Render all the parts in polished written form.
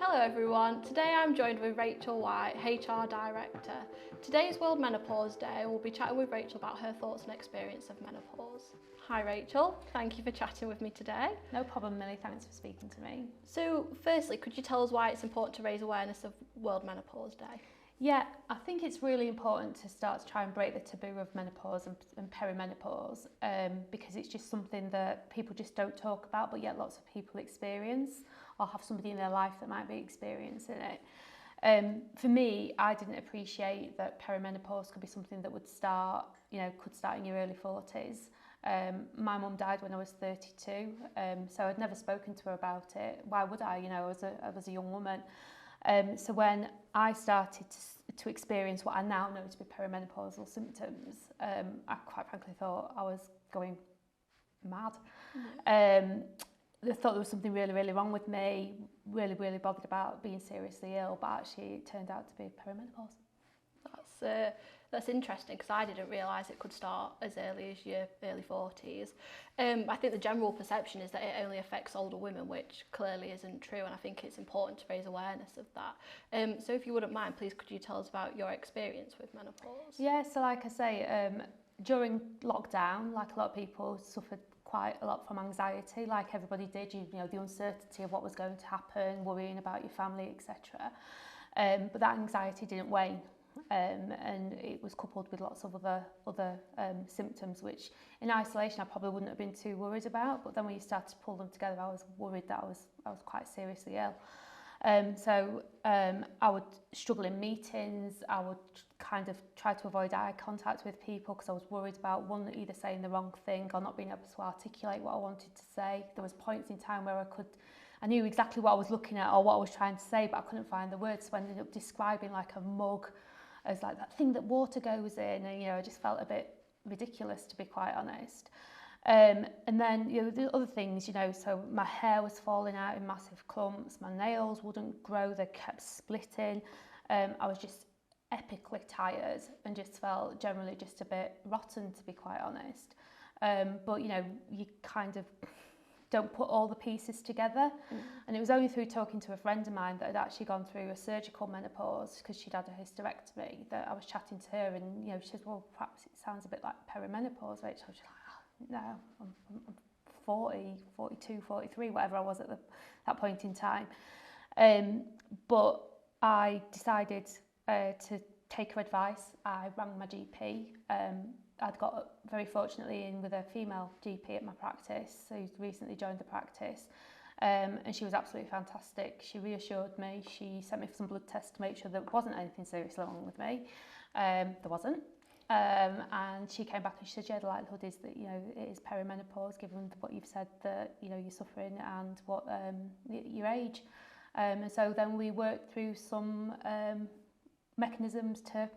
Hello everyone, today I'm joined with Rachel White, HR Director. Today is World Menopause Day and we'll be chatting with Rachel about her thoughts and experience of menopause. Hi Rachel, thank you for chatting with me today. No problem, Millie, thanks for speaking to me. So firstly, could you tell us why it's important to raise awareness of World Menopause Day? Yeah, I think it's really important to start to try and break the taboo of menopause and perimenopause because it's just something that people just don't talk about, but yet lots of people experience or have somebody in their life that might be experiencing it. For me, I didn't appreciate that perimenopause could be something that would start, could start in your early 40s. My mum died when I was 32, so I'd never spoken to her about it. Why would I? I was a young woman. So when I started to experience what I now know to be perimenopausal symptoms, I quite frankly thought I was going mad. I thought there was something really, really wrong with me, really, really bothered about being seriously ill, but actually it turned out to be perimenopause. That's interesting because I didn't realise it could start as early as your early 40s. I think the general perception is that it only affects older women, which clearly isn't true, and I think it's important to raise awareness of that. So if you wouldn't mind, please could you tell us about your experience with menopause? Yeah, so like I say, during lockdown, like a lot of people suffered quite a lot from anxiety, like everybody did, the uncertainty of what was going to happen, worrying about your family, etc. But that anxiety didn't wane. And it was coupled with lots of other symptoms which in isolation I probably wouldn't have been too worried about, but then when you start to pull them together I was worried that I was quite seriously ill. So I would struggle in meetings, I would kind of try to avoid eye contact with people because I was worried about one, either saying the wrong thing or not being able to articulate what I wanted to say. There was points in time where I knew exactly what I was looking at or what I was trying to say, but I couldn't find the words, so I ended up describing like a mug as like that thing that water goes in, and I just felt a bit ridiculous, to be quite honest. And then the other things, so my hair was falling out in massive clumps, my nails wouldn't grow, they kept splitting. I was just epically tired and just felt generally just a bit rotten, to be quite honest. But you kind of don't put all the pieces together. And it was only through talking to a friend of mine that had actually gone through a surgical menopause because she'd had a hysterectomy that I was chatting to her, and she says, well, perhaps it sounds a bit like perimenopause, Rachel. I was like, no, I'm 40, 42, 43, whatever I was at that point in time. But I decided to take her advice. I rang my GP. I'd got very fortunately in with a female GP at my practice who's recently joined the practice, and she was absolutely fantastic. She reassured me, she sent me for some blood tests to make sure there wasn't anything seriously wrong with me. There wasn't, and she came back and she said, yeah, the likelihood is that it is perimenopause given what you've said that you're suffering and what your age. And so then we worked through some mechanisms to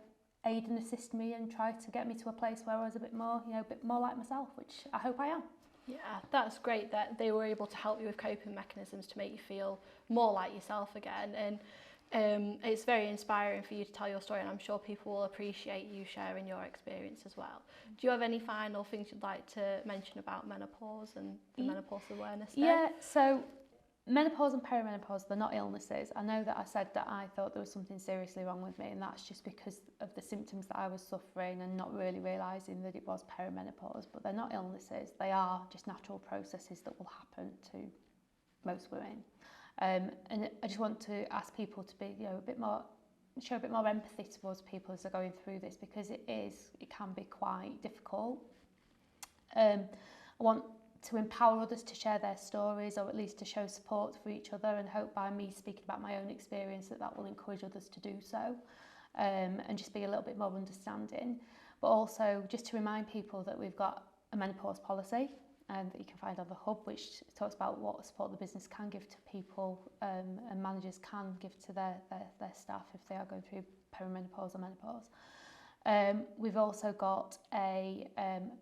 aid and assist me and try to get me to a place where I was a bit more like myself, which I hope I am. Yeah, that's great that they were able to help you with coping mechanisms to make you feel more like yourself again. And it's very inspiring for you to tell your story, and I'm sure people will appreciate you sharing your experience as well. Do you have any final things you'd like to mention about menopause and the Menopause Awareness Day? Yeah, so menopause and perimenopause, they're not illnesses. I know that I said that I thought there was something seriously wrong with me, and that's just because of the symptoms that I was suffering and not really realising that it was perimenopause, but they're not illnesses. They are just natural processes that will happen to most women. And I just want to ask people to be, show a bit more empathy towards people as they're going through this, because it can be quite difficult. I want to empower others to share their stories, or at least to show support for each other, and hope by me speaking about my own experience that will encourage others to do so, and just be a little bit more understanding. But also just to remind people that we've got a menopause policy that you can find on the hub, which talks about what support the business can give to people, and managers can give to their staff if they are going through perimenopause or menopause. We've also got a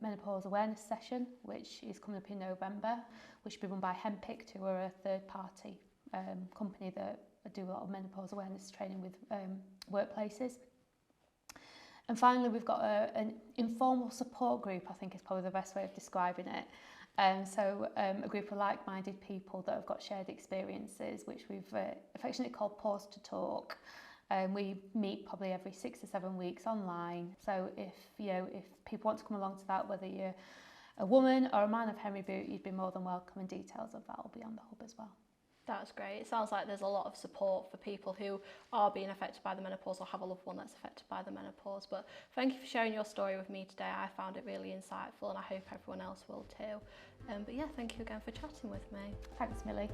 menopause awareness session, which is coming up in November, which will be run by Hempic, who are a third-party company that do a lot of menopause awareness training with workplaces. And finally, we've got an informal support group, I think is probably the best way of describing it, A group of like-minded people that have got shared experiences, which we've affectionately called Pause to Talk. We meet probably every 6 to 7 weeks online. So if people want to come along to that, whether you're a woman or a man of Henry Boot, you'd be more than welcome, and details of that will be on the hub as well. That's great. It sounds like there's a lot of support for people who are being affected by the menopause or have a loved one that's affected by the menopause. But thank you for sharing your story with me today. I found it really insightful, and I hope everyone else will too. But yeah, thank you again for chatting with me. Thanks, Millie.